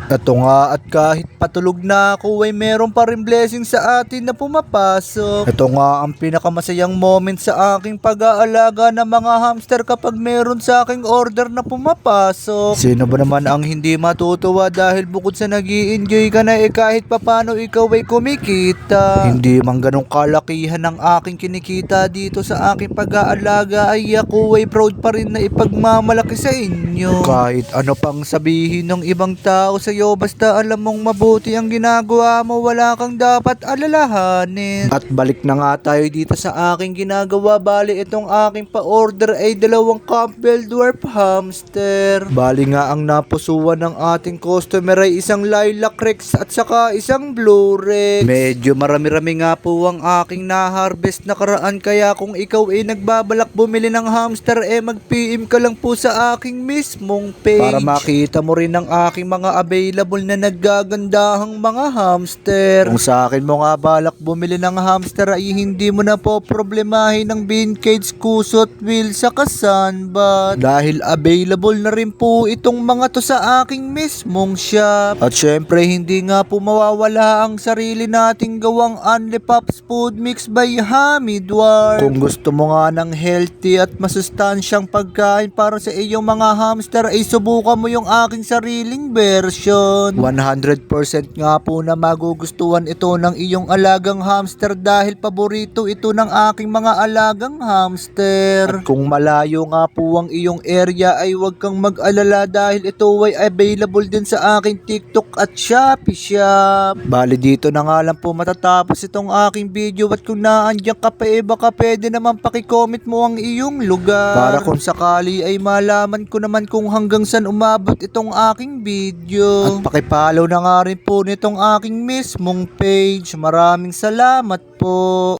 Ito nga at kahit patulog na ako ay meron pa rin blessing sa atin na pumapasok. Ito nga ang pinakamasayang moment sa aking pag-aalaga ng mga hamster kapag meron sa aking order na pumapasok. Sino ba naman ang hindi matutuwa dahil bukod sa nag-i-enjoy ka na kahit papano ikaw ay kumikita. Hindi man ganong kalakihan ng aking kinikita dito sa aking pag-aalaga ay ako ay proud pa rin na ipagmamalaki sa inyo. Kahit ano pang sabihin ng ibang tao sa basta alam mong mabuti ang ginagawa mo, wala kang dapat alalahanin. At balik na nga tayo dito sa aking ginagawa. Bali itong aking pa-order ay 2 Campbell Dwarf Hamster. Bali nga ang napusuan ng ating customer ay isang Lilac Rex at saka isang Blue Rex. Medyo marami-rami nga po ang aking na-harvest na karaan, kaya kung ikaw ay nagbabalak bumili ng hamster mag-PM ka lang po sa aking mismong page para makita mo rin ang aking mga available na naggagandahang mga hamster. Kung sa akin mo nga balak bumili ng hamster ay hindi mo na po problemahin ng bean cage, kusot, wheel, saka sunbath dahil available na rin po itong mga to sa aking mismong shop. At syempre hindi nga po mawawala ang sarili nating gawang Only Pops Food Mix by Hammy Dwarf. Kung gusto mo nga ng healthy at masustansyang pagkain para sa iyong mga hamster ay subukan mo yung aking sariling version. 100% nga po na magugustuhan ito ng iyong alagang hamster dahil paborito ito ng aking mga alagang hamster. At kung malayo nga po ang iyong area ay huwag kang mag-alala dahil ito ay available din sa aking TikTok at Shopee Shop. Bali dito na nga lang po matatapos itong aking video, at kung naandyan ka pa baka pwede naman pakicomment mo ang iyong lugar para kung sakali ay malaman ko naman kung hanggang saan umabot itong aking video. At pakipollow na nga rin po nitong aking mismong page. Maraming salamat po.